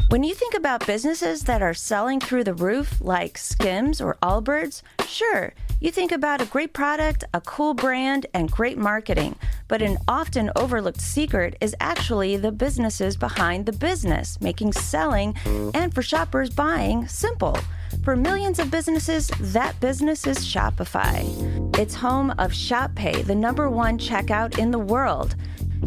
When you think about businesses that are selling through the roof, like Skims or Allbirds, sure, you think about a great product, a cool brand, and great marketing. But an often overlooked secret is actually the businesses behind the business, making selling and for shoppers buying simple. For millions of businesses, that business is Shopify. It's home of Shop Pay, the #1 checkout in the world.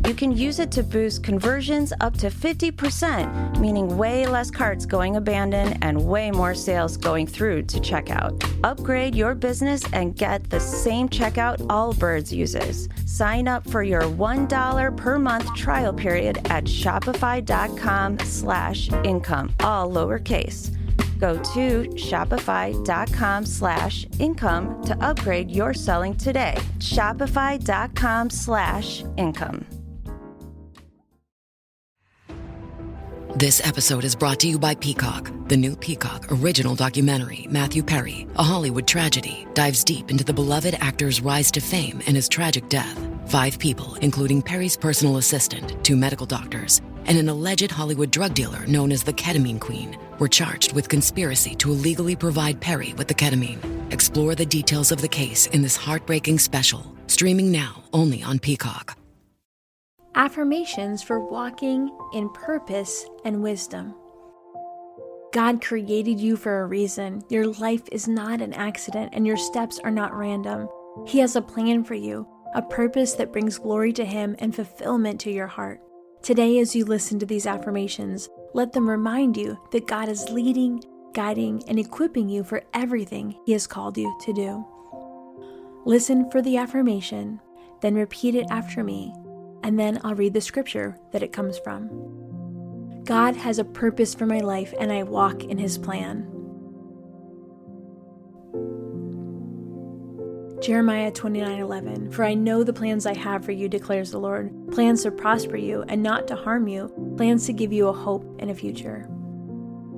You can use it to boost conversions up to 50%, meaning way less carts going abandoned and way more sales going through to checkout. Upgrade your business and get the same checkout Allbirds uses. Sign up for your $1 per month trial period at shopify.com/income, all lowercase. Go to shopify.com/income to upgrade your selling today. Shopify.com/income. This episode is brought to you by Peacock. The new Peacock original documentary, Matthew Perry, A Hollywood Tragedy, dives deep into the beloved actor's rise to fame and his tragic death. 5 people, including Perry's personal assistant, 2 medical doctors, and an alleged Hollywood drug dealer known as the Ketamine Queen, were charged with conspiracy to illegally provide Perry with the ketamine. Explore the details of the case in this heartbreaking special, streaming now only on Peacock. Affirmations for walking in purpose and wisdom. God created you for a reason. Your life is not an accident, and your steps are not random. He has a plan for you, a purpose that brings glory to Him and fulfillment to your heart. Today, as you listen to these affirmations, let them remind you that God is leading, guiding, and equipping you for everything He has called you to do. Listen for the affirmation, then repeat it after me, and then I'll read the scripture that it comes from. God has a purpose for my life, and I walk in His plan. Jeremiah 29:11, For I know the plans I have for you, declares the Lord, plans to prosper you and not to harm you, plans to give you a hope and a future.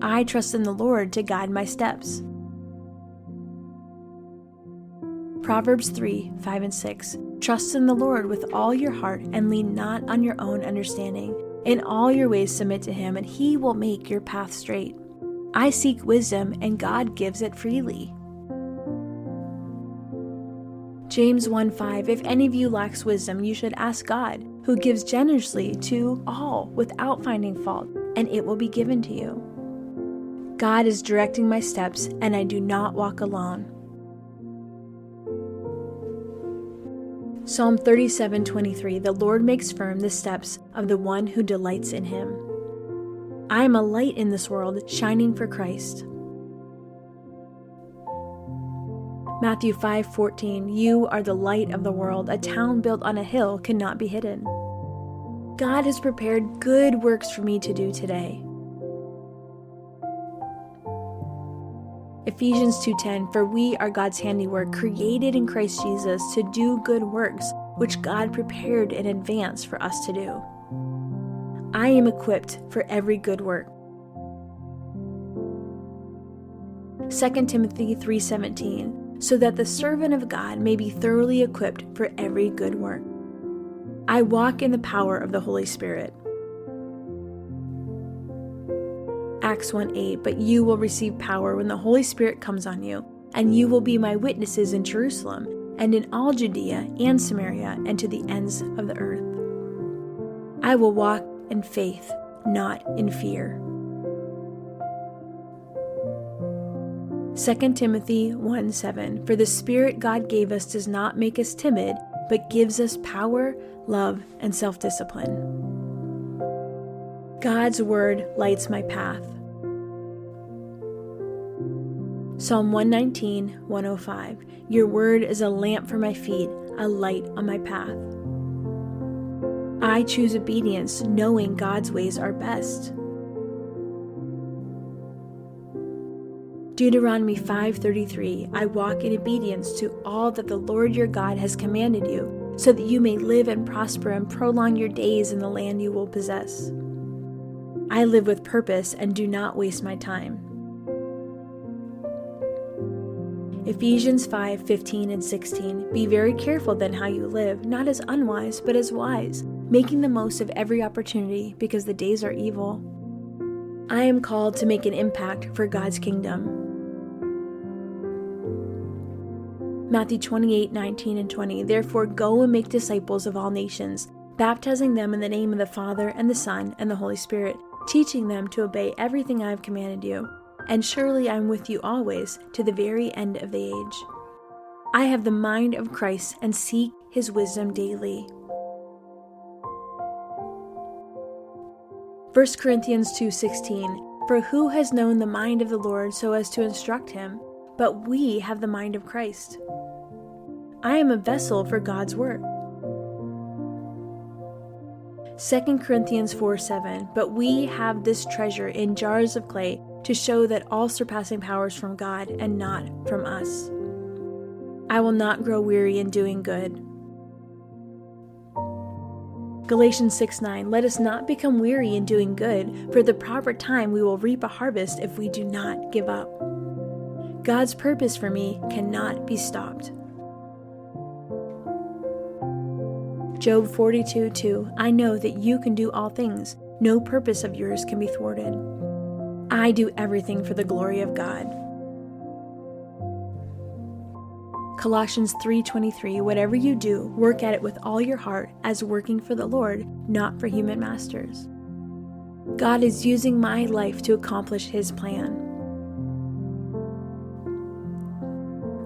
I trust in the Lord to guide my steps. Proverbs 3:5 and 6, Trust in the Lord with all your heart and lean not on your own understanding. In all your ways submit to Him, and He will make your path straight. I seek wisdom, and God gives it freely. James 1:5, If any of you lacks wisdom, you should ask God, who gives generously to all without finding fault, and it will be given to you. God is directing my steps, and I do not walk alone. Psalm 37:23, The Lord makes firm the steps of the one who delights in Him. I am a light in this world, shining for Christ. Matthew 5:14, You are the light of the world. A town built on a hill cannot be hidden. God has prepared good works for me to do today. Ephesians 2:10, For we are God's handiwork, created in Christ Jesus to do good works, which God prepared in advance for us to do. I am equipped for every good work. 2 Timothy 3:17, So that the servant of God may be thoroughly equipped for every good work. I walk in the power of the Holy Spirit. Acts 1:8, But you will receive power when the Holy Spirit comes on you, and you will be my witnesses in Jerusalem, and in all Judea and Samaria, and to the ends of the earth. I will walk in faith, not in fear. 2 Timothy 1:7, For the Spirit God gave us does not make us timid, but gives us power, love, and self-discipline. God's word lights my path. Psalm 119:105, Your word is a lamp for my feet, a light on my path. I choose obedience, knowing God's ways are best. Deuteronomy 5:33, I walk in obedience to all that the Lord your God has commanded you, so that you may live and prosper and prolong your days in the land you will possess. I live with purpose and do not waste my time. Ephesians 5:15 and 16, Be very careful then how you live, not as unwise, but as wise, making the most of every opportunity, because the days are evil. I am called to make an impact for God's kingdom. Matthew 28:19 and 20. Therefore, go and make disciples of all nations, baptizing them in the name of the Father and the Son and the Holy Spirit, teaching them to obey everything I have commanded you. And surely I am with you always, to the very end of the age. I have the mind of Christ and seek his wisdom daily. 1 Corinthians 2:16. For who has known the mind of the Lord so as to instruct him? But we have the mind of Christ. I am a vessel for God's work. 2 Corinthians 4:7. But we have this treasure in jars of clay to show that all surpassing power is from God and not from us. I will not grow weary in doing good. Galatians 6:9. Let us not become weary in doing good, for at the proper time we will reap a harvest if we do not give up. God's purpose for me cannot be stopped. Job 42:2. I know that you can do all things. No purpose of yours can be thwarted. I do everything for the glory of God. Colossians 3:23. Whatever you do, work at it with all your heart as working for the Lord, not for human masters. God is using my life to accomplish his plan.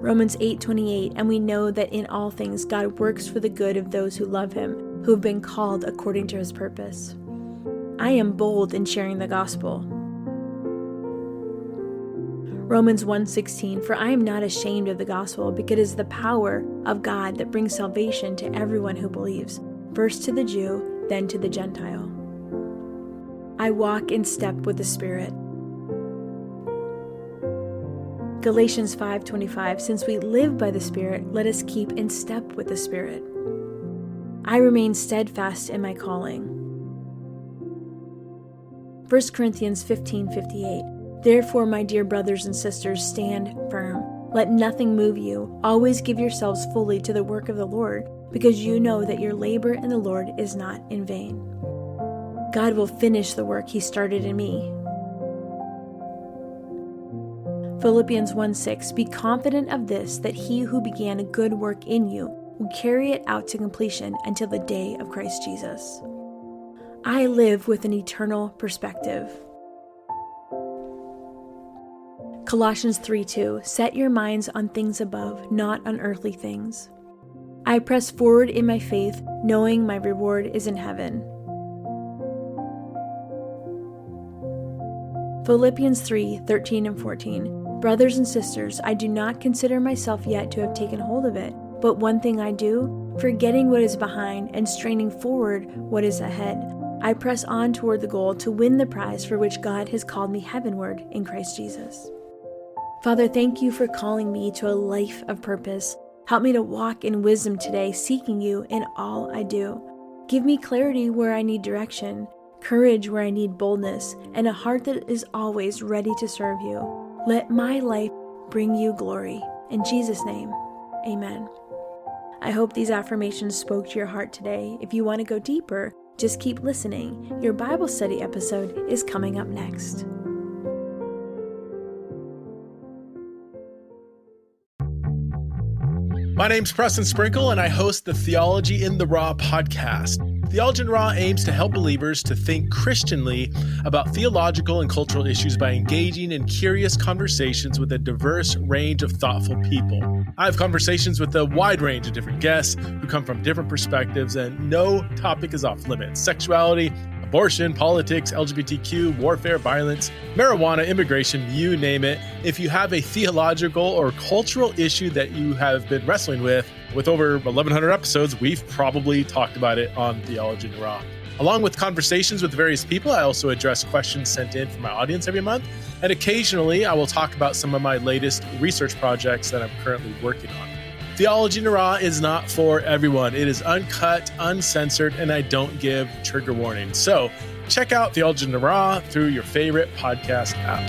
Romans 8:28, and we know that in all things God works for the good of those who love him, who have been called according to his purpose. I am bold in sharing the gospel. Romans 1:16, for I am not ashamed of the gospel, because it is the power of God that brings salvation to everyone who believes, first to the Jew, then to the Gentile. I walk in step with the Spirit. Galatians 5:25, since we live by the Spirit, let us keep in step with the Spirit. I remain steadfast in my calling. 1 Corinthians 15:58, therefore, my dear brothers and sisters, stand firm. Let nothing move you. Always give yourselves fully to the work of the Lord, because you know that your labor in the Lord is not in vain. God will finish the work he started in me. Philippians 1:6, be confident of this, that he who began a good work in you will carry it out to completion until the day of Christ Jesus. I live with an eternal perspective. Colossians 3:2, set your minds on things above, not on earthly things. I press forward in my faith, knowing my reward is in heaven. Philippians 3:13 and 14, brothers and sisters, I do not consider myself yet to have taken hold of it, but one thing I do, forgetting what is behind and straining forward what is ahead, I press on toward the goal to win the prize for which God has called me heavenward in Christ Jesus. Father, thank you for calling me to a life of purpose. Help me to walk in wisdom today, seeking you in all I do. Give me clarity where I need direction, courage where I need boldness, and a heart that is always ready to serve you. Let my life bring you glory. In Jesus' name, amen. I hope these affirmations spoke to your heart today. If you want to go deeper, just keep listening. Your Bible study episode is coming up next. My name's Preston Sprinkle, and I host the Theology in the Raw podcast. Theology in the Raw aims to help believers to think Christianly about theological and cultural issues by engaging in curious conversations with a diverse range of thoughtful people. I have conversations with a wide range of different guests who come from different perspectives, and no topic is off limits. Sexuality, abortion, politics, LGBTQ, warfare, violence, marijuana, immigration, you name it. If you have a theological or cultural issue that you have been wrestling with over 1,100 episodes, we've probably talked about it on Theology in the Raw. Along with conversations with various people, I also address questions sent in from my audience every month. And occasionally, I will talk about some of my latest research projects that I'm currently working on. Theology in the Raw is not for everyone. It is uncut, uncensored, and I don't give trigger warnings. So check out Theology in the Raw through your favorite podcast app.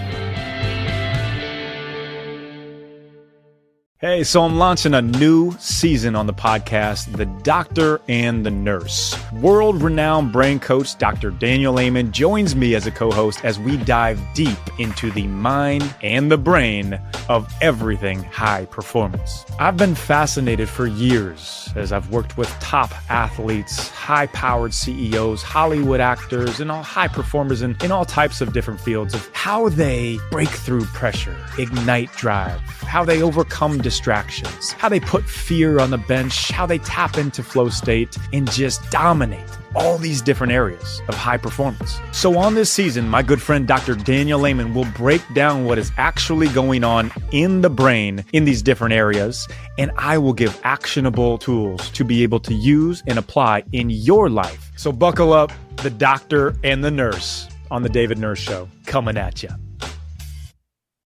Hey, so I'm launching a new season on the podcast, The Doctor and the Nurse. World-renowned brain coach Dr. Daniel Amen joins me as a co-host as we dive deep into the mind and the brain of everything high performance. I've been fascinated for years as I've worked with top athletes, high-powered CEOs, Hollywood actors, and all high performers in all types of different fields of how they break through pressure, ignite drive, how they overcome distractions, how they put fear on the bench, how they tap into flow state and just dominate all these different areas of high performance. So on this season, my good friend Dr. Daniel Amen will break down what is actually going on in the brain in these different areas, and I will give actionable tools to be able to use and apply in your life. So buckle up, The Doctor and the Nurse on The David Nurse Show, coming at you.